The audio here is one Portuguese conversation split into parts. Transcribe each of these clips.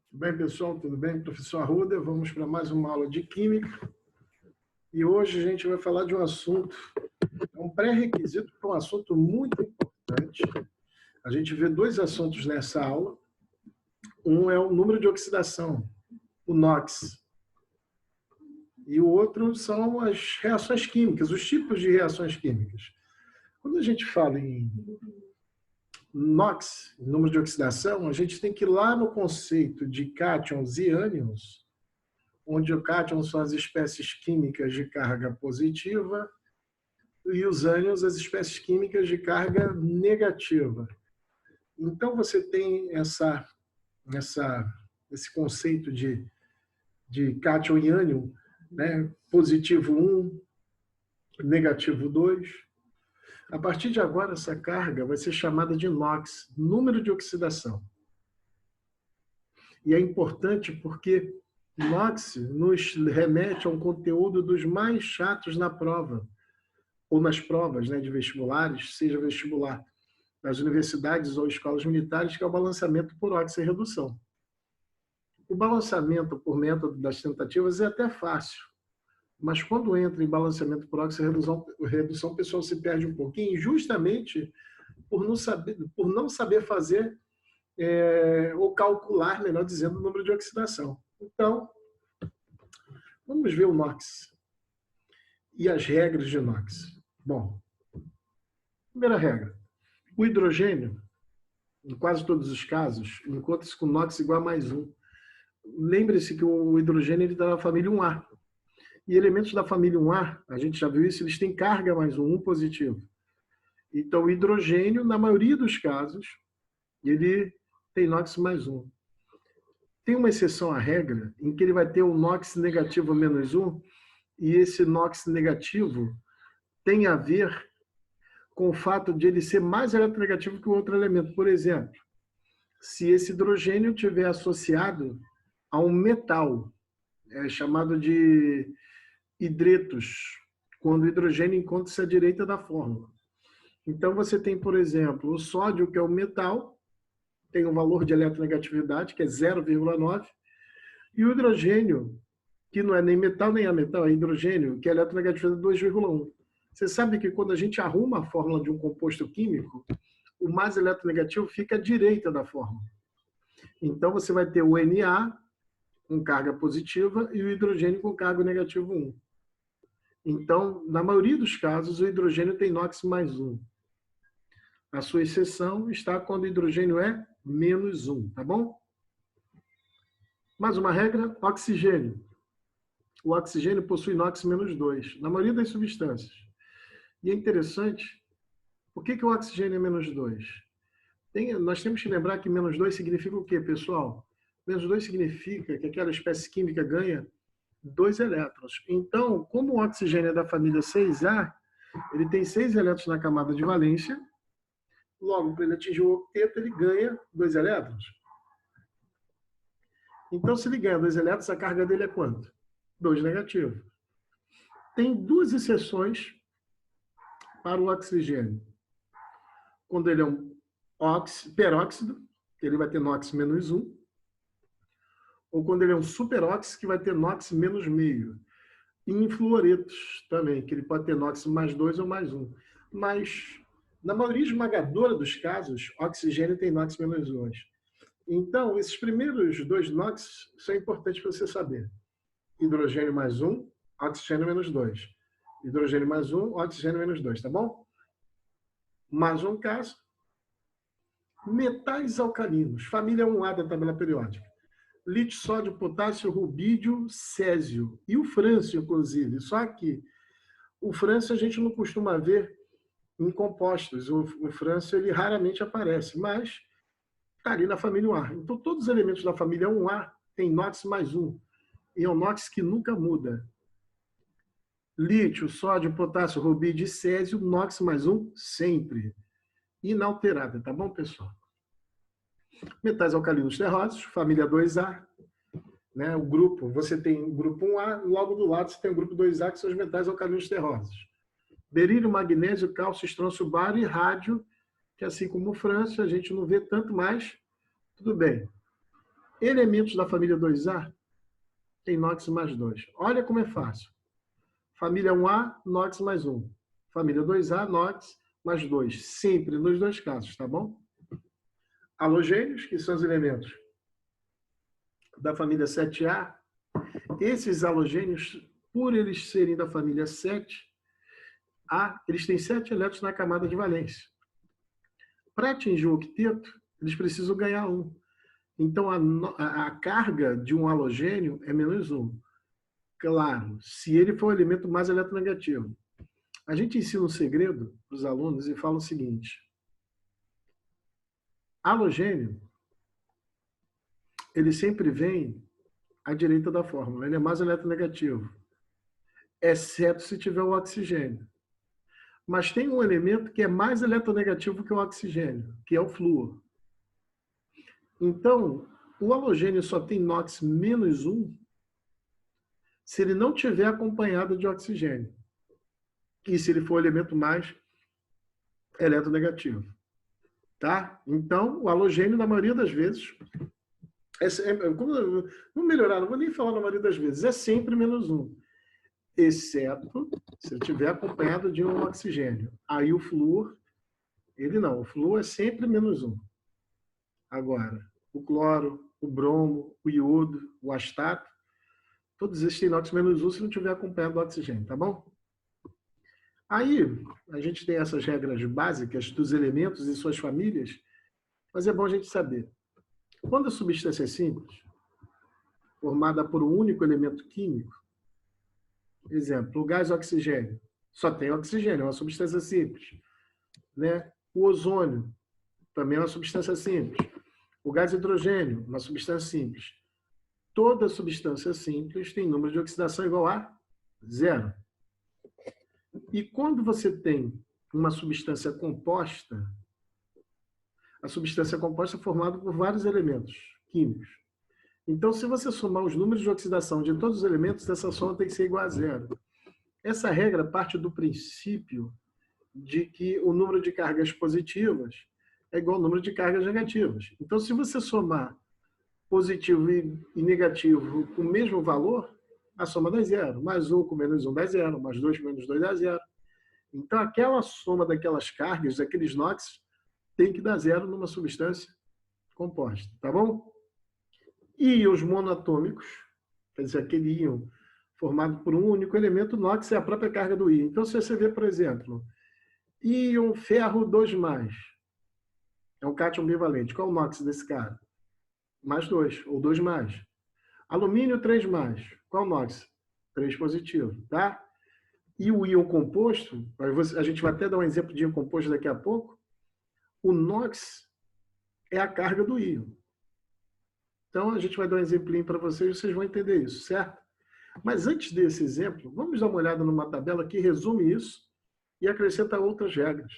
Tudo bem, pessoal? Tudo bem? Professor Arruda, vamos para mais uma aula de Química. E hoje a gente vai falar de um assunto, um pré-requisito para um assunto muito importante. A gente vê dois assuntos nessa aula. Um é o número de oxidação, o NOx. E o outro são as reações químicas, os tipos de reações químicas. Quando a gente fala em NOx, número de oxidação, a gente tem que ir lá no conceito de cátions e ânions, onde o cátion são as espécies químicas de carga positiva e os ânions as espécies químicas de carga negativa. Então, você tem esse conceito de cátion e ânion, né? Positivo 1, negativo 2. A partir de agora, essa carga vai ser chamada de NOx, número de oxidação. E é importante porque NOx nos remete a um conteúdo dos mais chatos na prova, ou nas provas, né, de vestibulares, seja vestibular das universidades ou escolas militares, que é o balanceamento por oxirredução. O balanceamento por método das tentativas é até fácil, mas quando entra em balanceamento por oxirredução, o pessoal se perde um pouquinho, justamente por não saber fazer ou calcular, melhor dizendo, o número de oxidação. Então, vamos ver o NOx e as regras de NOx. Bom, primeira regra. O hidrogênio, em quase todos os casos, encontra-se com NOx igual a mais 1. Lembre-se que o hidrogênio está na família 1A. E elementos da família 1A, a gente já viu isso, eles têm carga mais 1 positivo. Então, o hidrogênio, na maioria dos casos, ele tem NOx mais 1. Tem uma exceção à regra, em que ele vai ter o NOx negativo menos 1, e esse NOx negativo tem a ver com o fato de ele ser mais eletronegativo que o outro elemento. Por exemplo, se esse hidrogênio estiver associado a um metal, chamado de hidretos, quando o hidrogênio encontra-se à direita da fórmula. Então, você tem, por exemplo, o sódio, que é o metal, tem um valor de eletronegatividade, que é 0,9, e o hidrogênio, que não é nem metal nem ametal, é hidrogênio, que é eletronegatividade 2,1. Você sabe que quando a gente arruma a fórmula de um composto químico, o mais eletronegativo fica à direita da fórmula. Então, você vai ter o Na com carga positiva e o hidrogênio com carga negativo 1. Então, na maioria dos casos, o hidrogênio tem NOx mais 1. A sua exceção está quando o hidrogênio é menos 1, tá bom? Mais uma regra, oxigênio. O oxigênio possui NOx menos 2, na maioria das substâncias. E é interessante, por que o oxigênio é menos 2? Nós temos que lembrar que menos 2 significa o quê, pessoal? Menos 2 significa que aquela espécie química ganha 2 elétrons. Então, como o oxigênio é da família 6A, ele tem 6 elétrons na camada de valência, logo, para ele atingir o octeto, ele ganha 2 elétrons. Então, se ele ganha 2 elétrons, a carga dele é quanto? 2 negativo. Tem duas exceções para o oxigênio. Quando ele é um peróxido, ele vai ter NOx menos 1, ou quando ele é um superóxido, que vai ter NOx menos meio. E em fluoretos também, que ele pode ter NOx mais 2 ou mais 1. Mas, na maioria esmagadora dos casos, oxigênio tem NOx menos 2. Então, esses primeiros 2 NOx são importantes para você saber. Hidrogênio mais 1, oxigênio menos 2. Hidrogênio mais 1, oxigênio menos 2, tá bom? Mais um caso. Metais alcalinos, família 1A da tabela periódica. Lítio, sódio, potássio, rubídio, césio. E o frâncio, inclusive. Só que o frâncio a gente não costuma ver em compostos. O frâncio ele raramente aparece, mas está ali na família 1A. Então, todos os elementos da família 1A têm NOx mais 1. E é um NOx que nunca muda. Lítio, sódio, potássio, rubídio e césio, NOx mais 1 sempre. Inalterada, tá bom, pessoal? Metais alcalinos terrosos, família 2A. Né? O grupo, você tem o grupo 1A, logo do lado você tem o grupo 2A, que são os metais alcalinos terrosos. Berílio, magnésio, cálcio, estrôncio, bário e rádio, que assim como o frâncio, a gente não vê tanto mais. Tudo bem. Elementos da família 2A tem NOx mais 2. Olha como é fácil. Família 1A, NOx mais 1. Família 2A, NOx mais 2. Sempre nos dois casos, tá bom? Halogênios, que são os elementos da família 7A, esses halogênios, por eles serem da família 7A, eles têm 7 elétrons na camada de valência. Para atingir o octeto, eles precisam ganhar 1. Então, a carga de um halogênio é menos 1. Claro, se ele for o elemento mais eletronegativo. A gente ensina um segredo para os alunos e fala o seguinte: halogênio, ele sempre vem à direita da fórmula, ele é mais eletronegativo, exceto se tiver o oxigênio. Mas tem um elemento que é mais eletronegativo que o oxigênio, que é o flúor. Então, o halogênio só tem NOx menos 1 se ele não tiver acompanhado de oxigênio. E se ele for o elemento mais eletronegativo. Tá? Então, o halogênio, na maioria das vezes, vamos melhorar, não vou nem falar na maioria das vezes, é sempre menos 1. Exceto se ele tiver acompanhado de um oxigênio. Aí o flúor, ele não. O flúor é sempre menos 1. Agora, o cloro, o bromo, o iodo, o astato, todos esses têm NOx menos 1 se não tiver acompanhado do oxigênio, tá bom? Aí, a gente tem essas regras básicas dos elementos e suas famílias, mas é bom a gente saber. Quando a substância é simples, formada por um único elemento químico, exemplo, o gás oxigênio, só tem oxigênio, é uma substância simples. Né? O ozônio, também é uma substância simples. O gás hidrogênio, uma substância simples. Toda substância simples tem número de oxidação igual a 0. E quando você tem uma substância composta, a substância composta é formada por vários elementos químicos. Então, se você somar os números de oxidação de todos os elementos, essa soma tem que ser igual a 0. Essa regra parte do princípio de que o número de cargas positivas é igual ao número de cargas negativas. Então, se você somar positivo e negativo com o mesmo valor, a soma dá 0. Mais 1 com menos 1 dá 0. Mais 2 com menos 2 dá 0. Então, aquela soma daquelas cargas, daqueles NOx, tem que dar 0 numa substância composta. Tá bom? Íons monoatômicos, quer dizer, aquele íon formado por um único elemento, NOx é a própria carga do íon. Então, se você vê, por exemplo, íon ferro 2+, é um cátion bivalente. Qual é o NOx desse cara? Mais 2, ou 2+. Alumínio 3+. Qual é o NOx? 3 positivo, tá? E o íon composto, a gente vai até dar um exemplo de íon composto daqui a pouco, o NOx é a carga do íon. Então, a gente vai dar um exemplinho para vocês, vocês vão entender isso, certo? Mas antes desse exemplo, vamos dar uma olhada numa tabela que resume isso e acrescenta outras regras.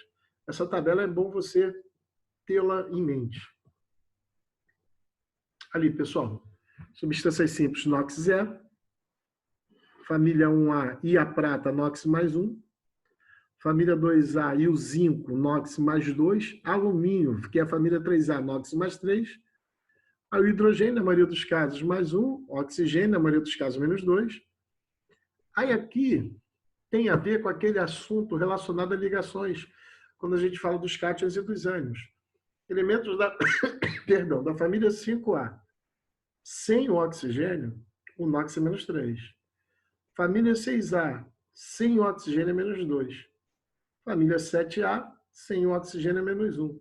Essa tabela é bom você tê-la em mente. Ali, pessoal, substâncias simples, NOx 0. Família 1A e a prata, NOx mais 1. Família 2A e o zinco, NOx mais 2. Alumínio, que é a família 3A, NOx mais 3. Aí o hidrogênio, na maioria dos casos, mais 1. Oxigênio, na maioria dos casos, menos 2. Aí aqui tem a ver com aquele assunto relacionado a ligações, quando a gente fala dos cátions e dos ânions. Elementos da, perdão, da família 5A. Sem o oxigênio, o NOx é menos 3. Família 6A, sem o oxigênio é menos 2. Família 7A, sem o oxigênio é menos 1.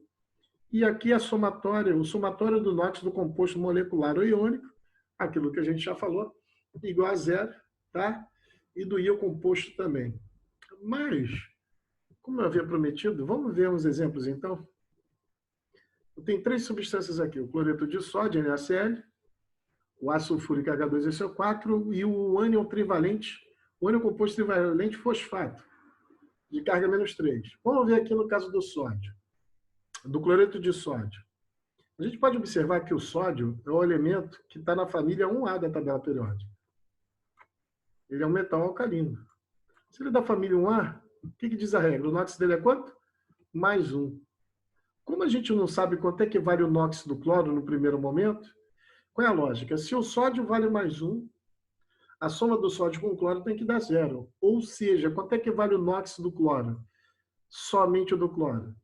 E aqui a somatória, o somatório do NOx do composto molecular ou iônico, aquilo que a gente já falou, igual a 0, tá? E do íon composto também. Mas, como eu havia prometido, vamos ver uns exemplos então? Tem 3 substâncias aqui, o cloreto de sódio, NaCl, o ácido sulfúrico H2SO4 e o ânion trivalente, o ânion composto trivalente fosfato, de carga menos 3. Vamos ver aqui no caso do sódio, do cloreto de sódio. A gente pode observar que o sódio é o elemento que está na família 1A da tabela periódica. Ele é um metal alcalino. Se ele é da família 1A, o que diz a regra? O NOx dele é quanto? Mais 1. Como a gente não sabe quanto é que vale o NOx do cloro no primeiro momento, Qual é a lógica? Se o sódio vale mais 1, a soma do sódio com o cloro tem que dar 0. Ou seja, quanto é que vale o NOx do cloro? Somente o do cloro.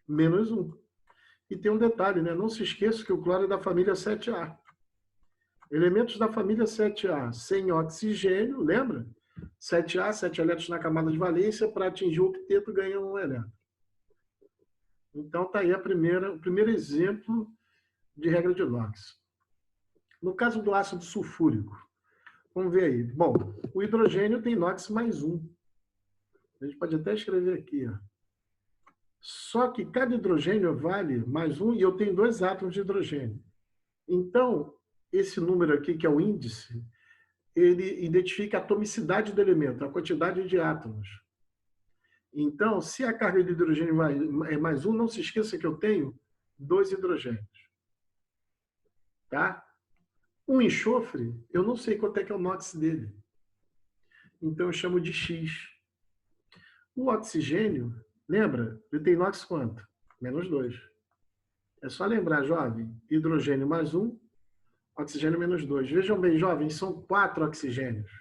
Menos 1. E tem um detalhe, né? Não se esqueça que o cloro é da família 7A. Elementos da família 7A sem oxigênio, lembra? 7A, 7 elétrons na camada de valência, para atingir o octeto ganha 1 elétron. Então, está aí o primeiro exemplo de regra de NOx. No caso do ácido sulfúrico, vamos ver aí. Bom, o hidrogênio tem NOx mais 1. A gente pode até escrever aqui, ó. Só que cada hidrogênio vale mais 1 e eu tenho 2 átomos de hidrogênio. Então, esse número aqui, que é o índice, ele identifica a atomicidade do elemento, a quantidade de átomos. Então, se a carga de hidrogênio é mais 1, não se esqueça que eu tenho 2 hidrogênios. Tá? O enxofre, eu não sei quanto é que é o NOx dele. Então, eu chamo de X. O oxigênio, lembra? Ele tem NOx quanto? Menos 2. É só lembrar, jovem, hidrogênio mais 1, oxigênio menos 2. Vejam bem, jovens, são 4 oxigênios.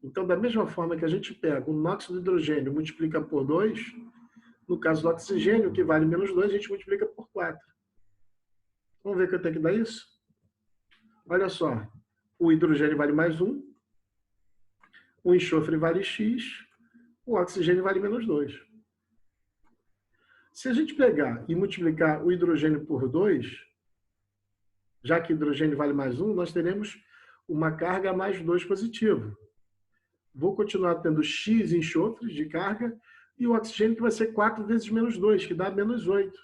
Então, da mesma forma que a gente pega o NOx do hidrogênio e multiplica por 2, no caso do oxigênio, que vale menos 2, a gente multiplica por 4. Vamos ver quanto é que dá isso? Olha só, o hidrogênio vale mais 1, o enxofre vale X, o oxigênio vale menos 2. Se a gente pegar e multiplicar o hidrogênio por 2, já que hidrogênio vale mais 1, nós teremos uma carga mais 2 positivo. Vou continuar tendo X enxofres de carga e o oxigênio que vai ser 4 vezes menos 2, que dá menos 8.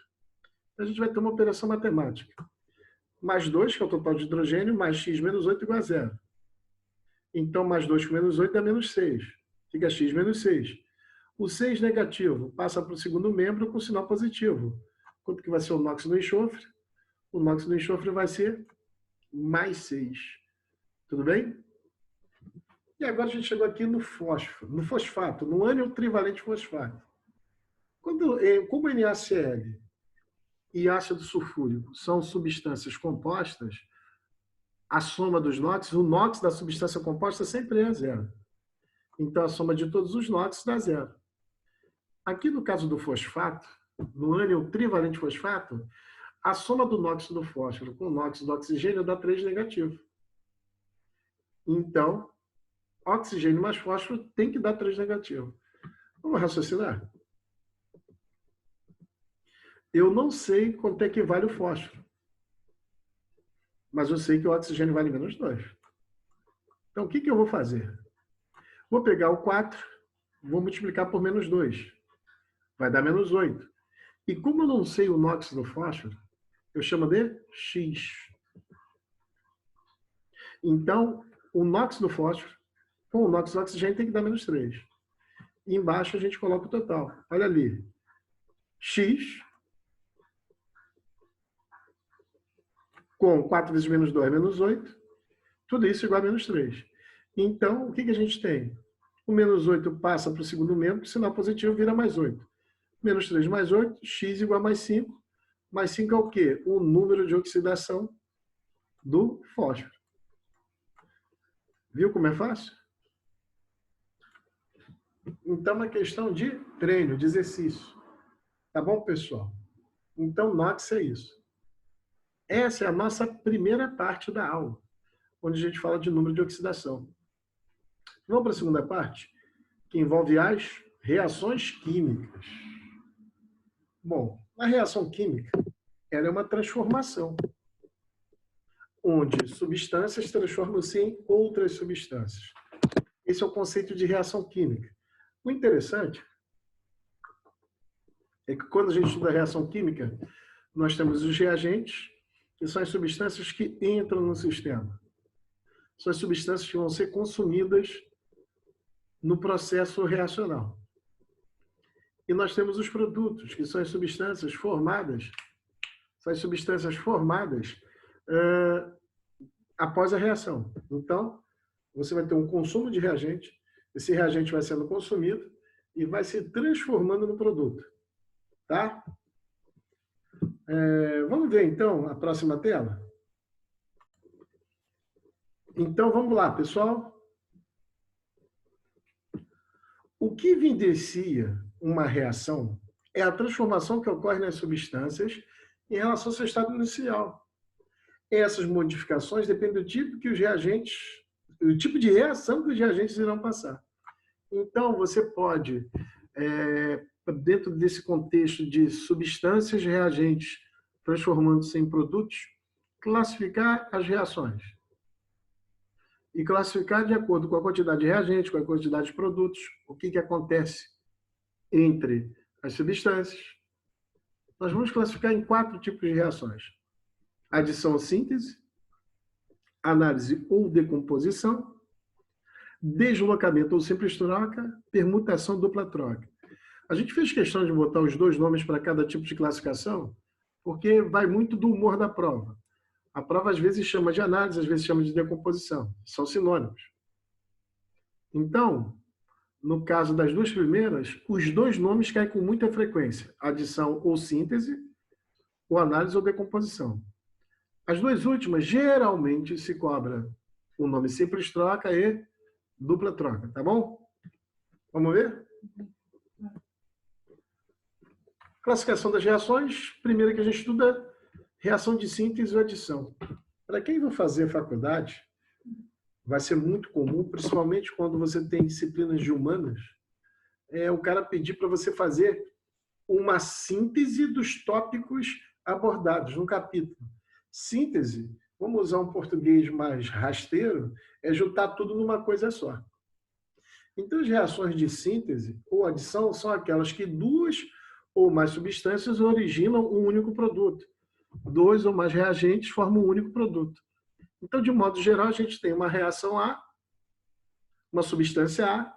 A gente vai ter uma operação matemática. Mais 2, que é o total de hidrogênio, mais X menos 8 igual a 0. Então, mais 2 com menos 8 dá menos 6. Fica X menos 6. O 6 negativo passa para o segundo membro com sinal positivo. Quanto que vai ser o NOx do enxofre? O NOx do enxofre vai ser mais 6. Tudo bem? E agora a gente chegou aqui no fósforo, no fosfato, no ânion trivalente fosfato. Como NaCl e ácido sulfúrico são substâncias compostas, a soma dos NOx, o NOx da substância composta sempre é 0. Então, a soma de todos os NOx dá 0. Aqui no caso do fosfato, no ânion trivalente fosfato, a soma do NOx do fósforo com o NOx do oxigênio dá 3 negativo. Então, oxigênio mais fósforo tem que dar 3 negativo. Vamos raciocinar? Eu não sei quanto é que vale o fósforo, mas eu sei que o oxigênio vale menos 2. Então, o que eu vou fazer? Vou pegar o 4, vou multiplicar por menos 2. Vai dar menos 8. E como eu não sei o NOx do fósforo, eu chamo de X. Então, o NOx do fósforo com o NOx do oxigênio tem que dar menos 3. E embaixo a gente coloca o total. Olha ali. X com 4 vezes menos 2 menos 8. Tudo isso igual a menos 3. Então, o que a gente tem? O menos 8 passa para o segundo membro, sinal positivo vira mais 8. Menos 3 mais 8, X igual a mais 5. Mais 5 é o quê? O número de oxidação do fósforo. Viu como é fácil? Então, é uma questão de treino, de exercício. Tá bom, pessoal? Então, NOx é isso. Essa é a nossa primeira parte da aula, onde a gente fala de número de oxidação. Vamos para a segunda parte, que envolve as reações químicas. Bom, a reação química ela é uma transformação, onde substâncias transformam-se em outras substâncias. Esse é o conceito de reação química. O interessante é que quando a gente estuda a reação química, nós temos os reagentes, que são as substâncias que entram no sistema. São as substâncias que vão ser consumidas no processo reacional. E nós temos os produtos, que são as substâncias formadas, após a reação. Então, você vai ter um consumo de reagente, esse reagente vai sendo consumido e vai se transformando no produto. Tá? Vamos ver, então, a próxima tela? Então, vamos lá, pessoal. O que evidencia uma reação é a transformação que ocorre nas substâncias em relação ao seu estado inicial. Essas modificações dependem do tipo que os reagentes, o tipo de reação que os reagentes irão passar. Então, você pode, dentro desse contexto de substâncias reagentes transformando-se em produtos, classificar as reações. E classificar de acordo com a quantidade de reagentes, com a quantidade de produtos, o que acontece entre as substâncias. Nós vamos classificar em 4 tipos de reações: adição ou síntese, análise ou decomposição, deslocamento ou simples troca, permutação dupla troca. A gente fez questão de botar os 2 nomes para cada tipo de classificação, porque vai muito do humor da prova. A prova às vezes chama de análise, às vezes chama de decomposição. São sinônimos. Então, no caso das 2 primeiras, os 2 nomes caem com muita frequência: adição ou síntese, ou análise ou decomposição. As 2 últimas, geralmente, se cobra o nome simples troca e dupla troca, tá bom? Vamos ver? Classificação das reações. Primeira que a gente estuda, reação de síntese ou adição. Para quem vai fazer faculdade, vai ser muito comum, principalmente quando você tem disciplinas de humanas, o cara pedir para você fazer uma síntese dos tópicos abordados no capítulo. Síntese, vamos usar um português mais rasteiro, é juntar tudo numa coisa só. Então, as reações de síntese ou adição são aquelas que 2 ou mais substâncias originam um único produto. 2 ou mais reagentes formam um único produto. Então, de modo geral, a gente tem uma reação A, uma substância A,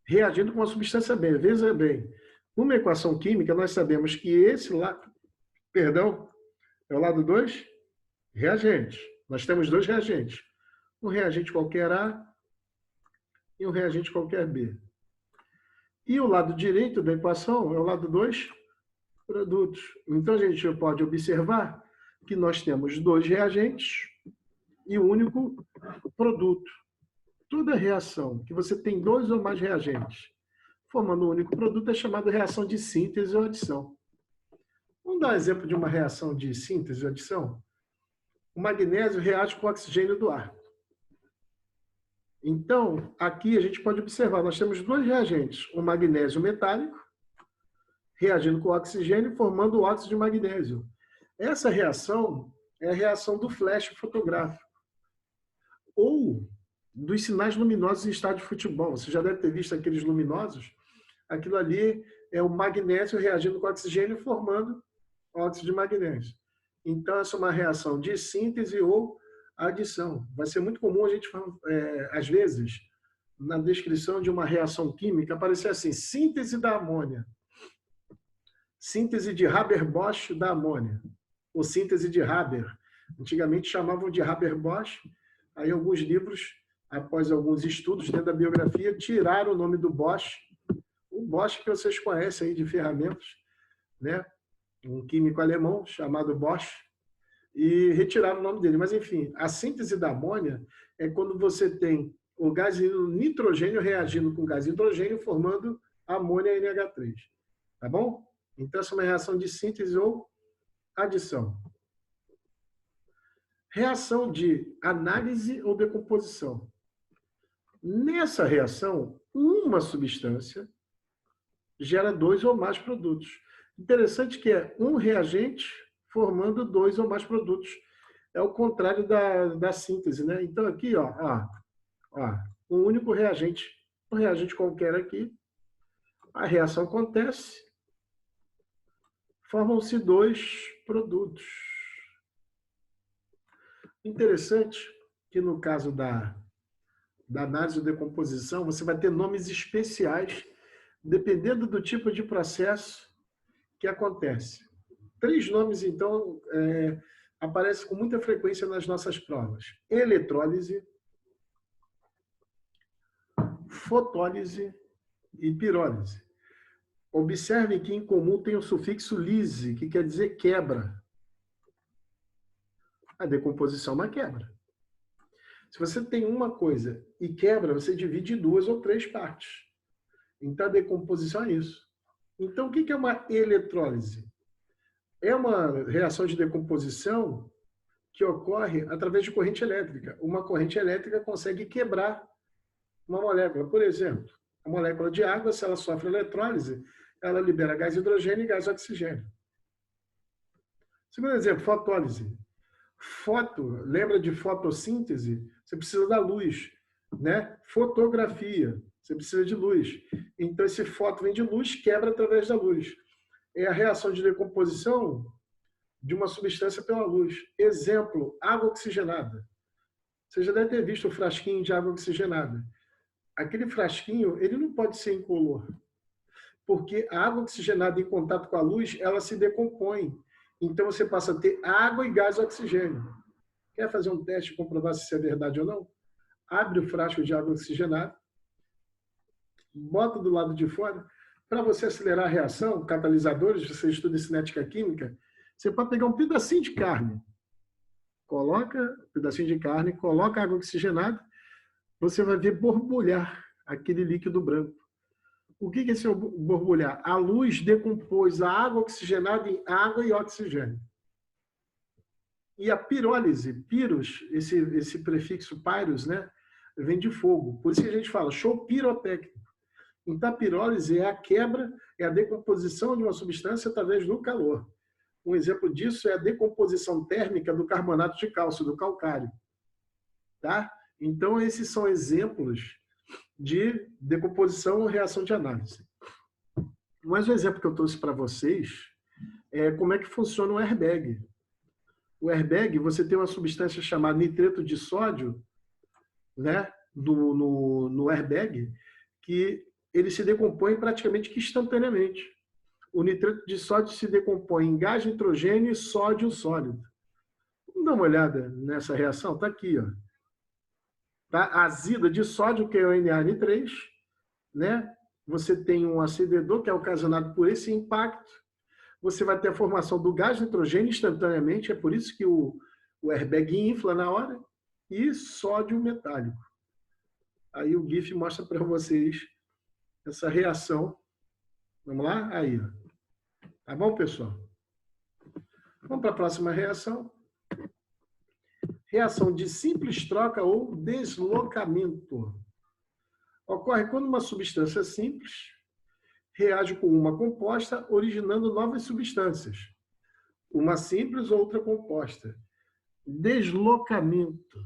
reagindo com uma substância B. Veja bem, numa equação química, nós sabemos que esse lado, é o lado 2, reagentes. Nós temos 2 reagentes. Um reagente qualquer A e um reagente qualquer B. E o lado direito da equação é o lado 2, produtos. Então, a gente pode observar que nós temos 2 reagentes e um único produto. Toda reação que você tem 2 ou mais reagentes formando um único produto é chamada de reação de síntese ou adição. Vamos dar um exemplo de uma reação de síntese ou adição? O magnésio reage com o oxigênio do ar. Então, aqui a gente pode observar, nós temos 2 reagentes, o magnésio metálico, reagindo com o oxigênio, formando o óxido de magnésio. Essa reação é a reação do flash fotográfico, ou dos sinais luminosos em estádio de futebol. Você já deve ter visto aqueles luminosos. Aquilo ali é o magnésio reagindo com o oxigênio, formando óxido de magnésio. Então, essa é uma reação de síntese ou adição. Vai ser muito comum a gente, às vezes, na descrição de uma reação química, aparecer assim: síntese da amônia, síntese de Haber-Bosch da amônia, ou síntese de Haber. Antigamente chamavam de Haber-Bosch, aí alguns livros, após alguns estudos dentro da biografia, tiraram o nome do Bosch, o Bosch que vocês conhecem aí de ferramentas, né? Um químico alemão chamado Bosch, e retiraram o nome dele. Mas, enfim, a síntese da amônia é quando você tem o gás nitrogênio reagindo com o gás hidrogênio, formando amônia NH3. Tá bom? Então, essa é uma reação de síntese ou adição. Reação de análise ou decomposição. Nessa reação, uma substância gera 2 ou mais produtos. Interessante que é um reagente formando 2 ou mais produtos. É o contrário da síntese, né? Então, aqui, ó, um único reagente, um reagente qualquer aqui, a reação acontece, formam-se 2 produtos. Interessante que no caso da análise ou decomposição, você vai ter nomes especiais dependendo do tipo de processo que acontece. 3 nomes, então, aparecem com muita frequência nas nossas provas: eletrólise, fotólise e pirólise. Observem que em comum tem o sufixo lise, que quer dizer quebra. A decomposição é uma quebra. Se você tem uma coisa e quebra, você divide em 2 ou 3 partes. Então, a decomposição é isso. Então, o que é uma eletrólise? É uma reação de decomposição que ocorre através de corrente elétrica. Uma corrente elétrica consegue quebrar uma molécula. Por exemplo, a molécula de água, se ela sofre eletrólise, ela libera gás hidrogênio e gás oxigênio. Segundo exemplo, fotólise. Lembra de fotossíntese? Você precisa da luz, né? Fotografia, você precisa de luz. Então, esse foto vem de luz, quebra através da luz. É a reação de decomposição de uma substância pela luz. Exemplo, água oxigenada. Você já deve ter visto o frasquinho de água oxigenada. Aquele frasquinho, ele não pode ser incolor, porque a água oxigenada em contato com a luz, ela se decompõe. Então, você passa a ter água e gás oxigênio. Quer fazer um teste e comprovar se isso é verdade ou não? Abre o frasco de água oxigenada, bota do lado de fora. Para você acelerar a reação, catalisadores, você estuda em cinética química, você pode pegar um pedacinho de carne, coloca um pedacinho de carne, coloca água oxigenada, você vai ver borbulhar aquele líquido branco. O que é esse borbulhar? A luz decompôs a água oxigenada em água e oxigênio. E a pirólise, piros, esse prefixo pyros, né, vem de fogo. Por isso que a gente fala show pirotécnico. Então, a pirólise é a quebra, é a decomposição de uma substância através do calor. Um exemplo disso é a decomposição térmica do carbonato de cálcio, do calcário. Tá? Então, esses são exemplos de decomposição ou reação de análise. Mas o exemplo que eu trouxe para vocês é como é que funciona o airbag. O airbag, você tem uma substância chamada nitreto de sódio, né, no airbag, que ele se decompõe praticamente que instantaneamente. O nitreto de sódio se decompõe em gás, nitrogênio e sódio sólido. Vamos dar uma olhada nessa reação? Está aqui, ó. Tá? Azida de sódio, que é o NaN3, né? Você tem um acendedor que é ocasionado por esse impacto. Você vai ter a formação do gás nitrogênio instantaneamente, é por isso que o airbag infla na hora, e sódio metálico. Aí o GIF mostra para vocês essa reação. Vamos lá? Aí, ó. Tá bom, pessoal? Vamos para a próxima reação. Reação de simples troca ou deslocamento. Ocorre quando uma substância simples reage com uma composta, originando novas substâncias. Uma simples, outra composta. Deslocamento.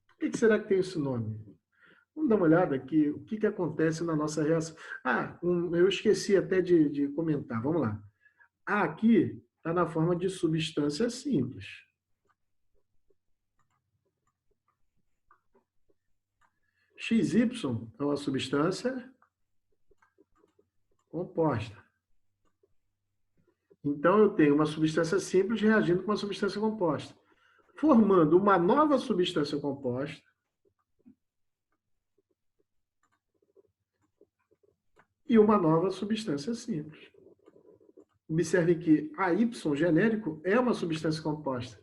Por que será que tem esse nome? Vamos dar uma olhada aqui, o que acontece na nossa reação. Eu esqueci até de comentar. Vamos lá. A aqui está na forma de substância simples. XY é uma substância composta. Então, eu tenho uma substância simples reagindo com uma substância composta, formando uma nova substância composta e uma nova substância simples. Observe que a Y genérico é uma substância composta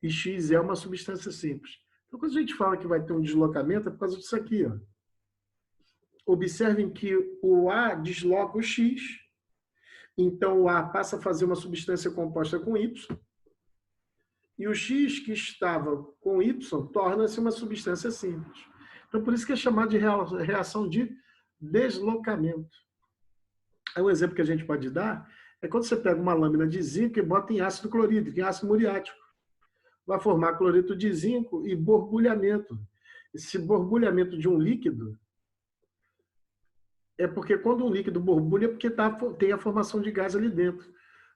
e X é uma substância simples. Então, quando a gente fala que vai ter um deslocamento, é por causa disso aqui, ó. Observem que o A desloca o X, então o A passa a fazer uma substância composta com Y, e o X que estava com Y torna-se uma substância simples. Então, por isso que é chamado de reação de deslocamento. Aí um exemplo que a gente pode dar é quando você pega uma lâmina de zinco e bota em ácido clorídrico, em ácido muriático. Vai formar cloreto de zinco e borbulhamento. Esse borbulhamento de um líquido é porque quando um líquido borbulha é porque tem a formação de gás ali dentro.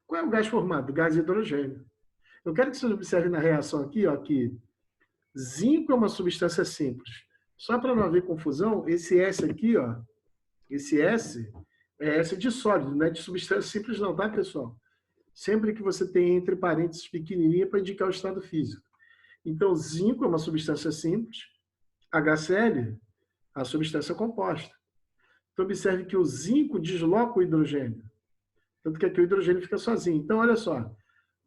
Qual é o gás formado? Gás hidrogênio. Eu quero que vocês observem na reação aqui, ó, que zinco é uma substância simples. Só para não haver confusão, esse S aqui, ó, esse S é S de sólido, não é de substância simples não, tá, pessoal? Sempre que você tem entre parênteses pequenininha para indicar o estado físico. Então, zinco é uma substância simples, HCl, a substância composta. Então, observe que o zinco desloca o hidrogênio. Tanto que aqui o hidrogênio fica sozinho. Então, olha só.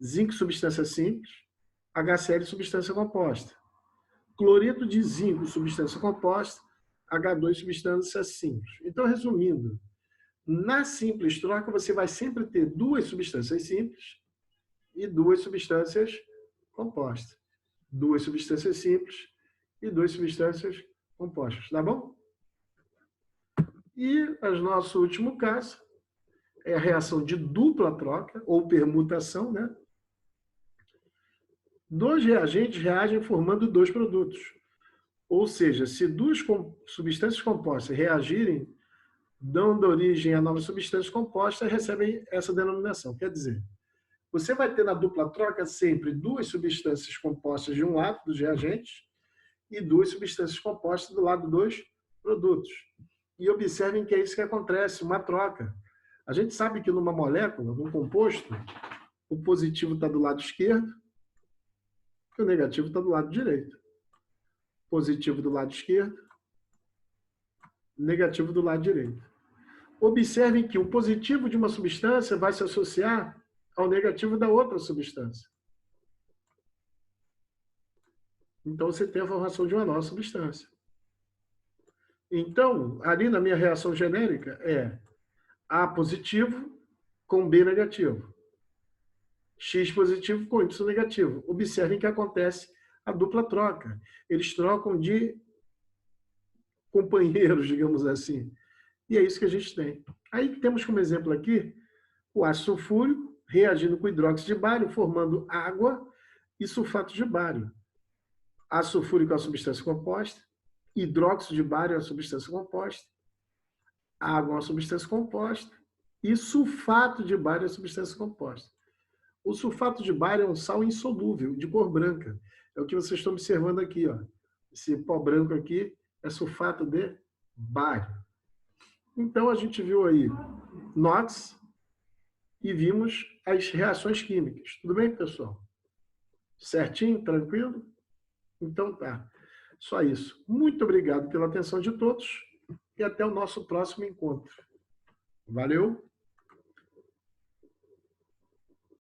Zinco, substância simples. HCl, substância composta. Cloreto de zinco, substância composta, H2, substância simples. Então, resumindo, na simples troca, você vai sempre ter duas substâncias simples e duas substâncias compostas. Duas substâncias simples e duas substâncias compostas, tá bom? E o nosso último caso é a reação de dupla troca, ou permutação, né? Dois reagentes reagem formando dois produtos. Ou seja, se duas substâncias compostas reagirem, dando origem a novas substâncias compostas, recebem essa denominação. Quer dizer, você vai ter na dupla troca sempre duas substâncias compostas de um lado dos reagentes e duas substâncias compostas do lado dos produtos. E observem que é isso que acontece, uma troca. A gente sabe que numa molécula, num composto, o positivo está do lado esquerdo e o negativo está do lado direito. Positivo do lado esquerdo, negativo do lado direito. Observem que o positivo de uma substância vai se associar ao negativo da outra substância. Então, você tem a formação de uma nova substância. Então, ali na minha reação genérica é A positivo com B negativo. X positivo com Y negativo. Observem que acontece a dupla troca. Eles trocam de companheiros, digamos assim. E é isso que a gente tem. Aí temos como exemplo aqui o ácido sulfúrico reagindo com hidróxido de bário, formando água e sulfato de bário. Ácido sulfúrico é uma substância composta, hidróxido de bário é uma substância composta, água é uma substância composta e sulfato de bário é uma substância composta. O sulfato de bário é um sal insolúvel, de cor branca. É o que vocês estão observando aqui, ó. Esse pó branco aqui é sulfato de bário. Então, a gente viu aí NOx e vimos as reações químicas. Tudo bem, pessoal? Certinho? Tranquilo? Então tá. Só isso. Muito obrigado pela atenção de todos e até o nosso próximo encontro. Valeu!